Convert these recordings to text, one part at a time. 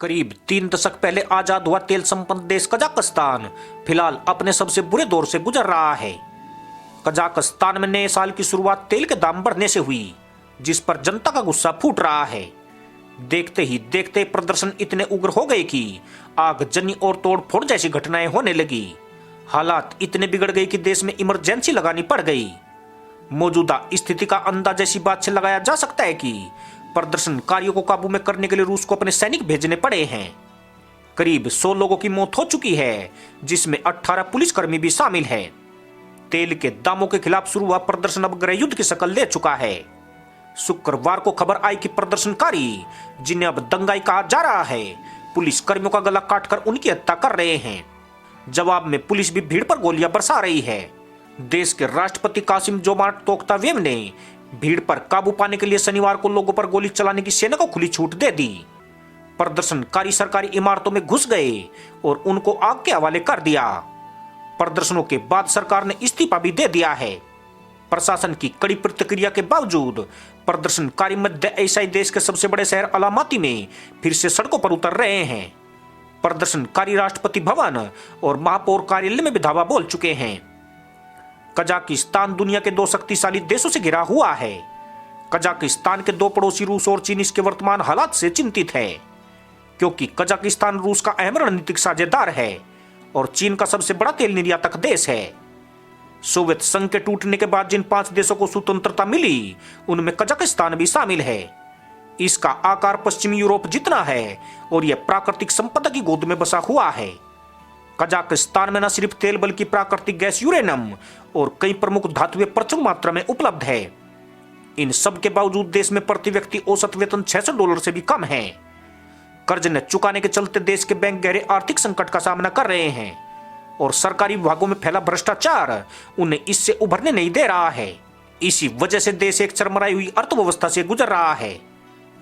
करीब 3 दशक पहले आजाद हुआ तेल संपन्न देश कजाकिस्तान फिलहाल अपने सबसे बुरे दौर से गुजर रहा है। कजाकिस्तान में नए साल की शुरुआत तेल के दाम बढ़ने से हुई, जिस पर जनता का गुस्सा फूट रहा है। देखते ही देखते प्रदर्शन इतने उग्र हो गए कि आगजनी और तोड़फोड़ जैसी घटनाएं होने लगी। हालात इतने बिगड़ गए कि देश में इमरजेंसी लगानी पड़ गई। मौजूदा स्थिति का अंदाजा ऐसी बात से लगाया जा सकता है कि प्रदर्शनकारियों को काबू में करने के लिए रूस को अपने सैनिक भेजने पड़े हैं। करीब 100 लोगों की मौत हो चुकी है, जिसमें 18 पुलिसकर्मी भी शामिल हैं। तेल के दामों के खिलाफ शुरू हुआ प्रदर्शन अब गृह युद्ध की शक्ल ले चुका है। शुक्रवार को खबर आई कि प्रदर्शनकारी, जिन्हें अब दंगाई कहा जा रहा है, पुलिसकर्मियों का गला काटकर उनकी हत्या कर रहे हैं। जवाब में पुलिस भी भीड़ पर गोलियां बरसा रही है। देश के राष्ट्रपति कासिम जोमार्ट तोक्तावेव ने भीड़ पर काबू पाने के लिए शनिवार को लोगों पर गोली चलाने की सेना को खुली छूट दे दी। प्रदर्शनकारी सरकारी इमारतों में घुस गए और उनको आग के हवाले कर दिया। प्रदर्शनों के बाद सरकार ने इस्तीफा भी दे दिया है। प्रशासन की कड़ी प्रतिक्रिया के बावजूद प्रदर्शनकारी मध्य एशियाई देश के सबसे बड़े शहर अलामाती में फिर से सड़कों पर उतर रहे हैं। प्रदर्शनकारी राष्ट्रपति भवन और महापौर कार्यालय में भी धावा बोल चुके हैं। कजाकिस्तान दुनिया के 2 शक्तिशाली देशों से घिरा हुआ है। कजाकिस्तान के 2 पड़ोसी रूस और चीन इसके वर्तमान हालात से चिंतित है, क्योंकि कजाकिस्तान रूस का अहम रणनीतिक साझेदार है और चीन का सबसे बड़ा तेल निर्यातक देश है। सोवियत संघ के टूटने के बाद जिन 5 देशों को स्वतंत्रता मिली, उनमें कजाकिस्तान भी शामिल है। इसका आकार पश्चिमी यूरोप जितना है और यह प्राकृतिक संपदा की गोद में बसा हुआ है। कजाकिस्तान में न सिर्फ तेल बल्कि प्राकृतिक गैस, यूरेनियम और कई प्रमुख धातुएं प्रचुर मात्रा में उपलब्ध है। इन सब के बावजूद देश में प्रति व्यक्ति औसत वेतन $600 से भी कम है। कर्ज न चुकाने के चलते देश के बैंक गहरे आर्थिक संकट का सामना कर रहे हैं और सरकारी विभागों में फैला भ्रष्टाचार उन्हें इससे उभरने नहीं दे रहा है। इसी वजह से देश एक चरमराई हुई अर्थव्यवस्था से गुजर रहा है।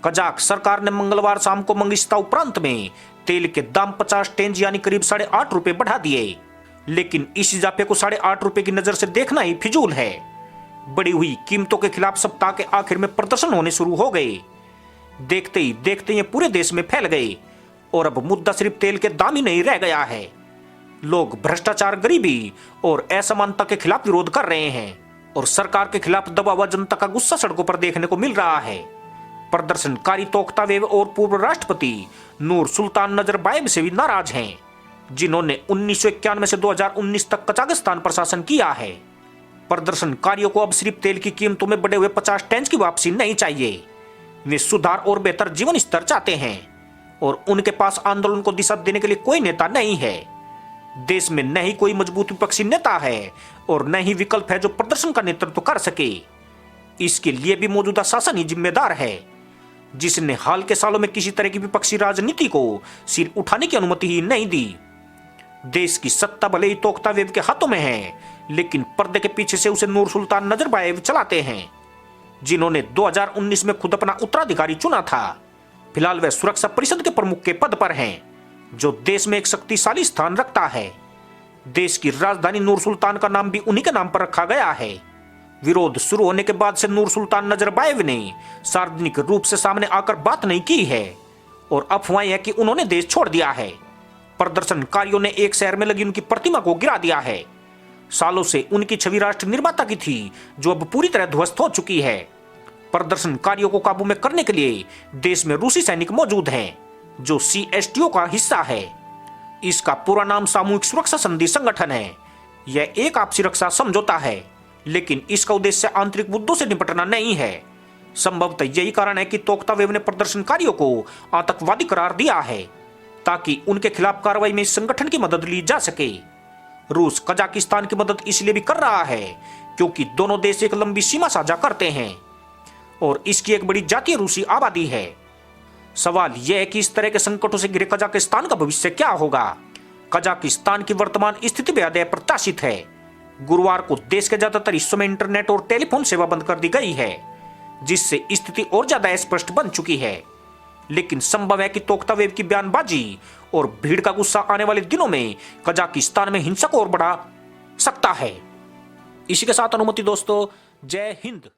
कजाक सरकार ने मंगलवार शाम को मंगिस्ता प्रांत में तेल के दाम 50 टेंज यानी करीब ₹8.5 बढ़ा दिए, लेकिन इस इजाफे को ₹8.5 की नजर से देखना ही फिजूल है। बढ़ी हुई कीमतों के खिलाफ सप्ताह के आखिर में प्रदर्शन होने शुरू हो गए। देखते ही देखते ये पूरे देश में फैल गए और अब मुद्दा सिर्फ तेल के दाम ही नहीं रह गया है। लोग भ्रष्टाचार, गरीबी और असमानता के खिलाफ विरोध कर रहे हैं और सरकार के खिलाफ दबा हुआ जनता का गुस्सा सड़कों पर देखने को मिल रहा है। प्रदर्शनकारी तोक्तावेव और पूर्व राष्ट्रपति नूर सुल्तान नजरबायेव से भी नाराज हैं, जिन्होंने 1991 से 2019 तक कजाकिस्तान पर शासन किया है। प्रदर्शनकारियों को अब सिर्फ तेल की कीमतों में बढ़े हुए 50 टेंज की वापसी नहीं चाहिए। वे सुधार और बेहतर जीवन स्तर चाहते हैं और उनके पास आंदोलन को दिशा देने के लिए कोई नेता नहीं है। देश में न ही कोई मजबूत विपक्षी नेता है और न ही विकल्प है जो प्रदर्शन का नेतृत्व कर सके। इसके लिए भी मौजूदा शासन ही जिम्मेदार है, जिसने हाल के सालों में किसी तरह की विपक्षी राजनीति को सिर उठाने की अनुमति ही नहीं दी। देश की सत्ता भले ही तोक्तावेव के हाथों में है, लेकिन पर्दे के पीछे से उसे नूर सुल्तान नजरबायेव चलाते हैं, जिन्होंने 2019 में खुद अपना उत्तराधिकारी चुना था। फिलहाल वे सुरक्षा परिषद के प्रमुख के पद पर हैं, जो देश में एक शक्तिशाली स्थान रखता है। देश की राजधानी नूर सुल्तान का नाम भी उन्हीं के नाम पर रखा गया है। विरोध शुरू होने के बाद से नूर सुल्तान नजरबायेव ने सार्वजनिक रूप से सामने आकर बात नहीं की है और अफवाहें हैं कि उन्होंने देश छोड़ दिया है। प्रदर्शनकारियों ने एक शहर में लगी उनकी प्रतिमा को गिरा दिया है। सालों से उनकी छवि राष्ट्र निर्माता की थी, जो अब पूरी तरह ध्वस्त हो चुकी है। प्रदर्शनकारियों को काबू में करने के लिए देश में रूसी सैनिक मौजूद हैं, जो CSTO का हिस्सा है। इसका पूरा नाम सामूहिक सुरक्षा संधि संगठन है। यह एक आपसी रक्षा समझौता है, लेकिन इसका उद्देश्य आंतरिक मुद्दों से निपटना नहीं है। संभवतः यही कारण है कि तोक्तावेव ने प्रदर्शनकारियों को आतंकवादी करार दिया है, ताकि उनके खिलाफ कार्रवाई में इस संगठन की मदद ली जा सके। रूस कजाकिस्तान की मदद इसलिए भी कर रहा है क्योंकि दोनों देश एक लंबी सीमा साझा करते हैं और इसकी एक बड़ी जातीय रूसी आबादी है। सवाल यह है कि इस तरह के संकटों से घिरे कजाकिस्तान का भविष्य क्या होगा। कजाकिस्तान की वर्तमान स्थिति बेहद अप्रत्याशित है। गुरुवार को देश के ज्यादातर हिस्सों में इंटरनेट और टेलीफोन सेवा बंद कर दी गई है, जिससे स्थिति और ज्यादा स्पष्ट बन चुकी है। लेकिन संभव है कि तोक्तावेव की बयानबाजी और भीड़ का गुस्सा आने वाले दिनों में कजाकिस्तान में हिंसा को और बढ़ा सकता है। इसी के साथ अनुमति दोस्तों, जय हिंद।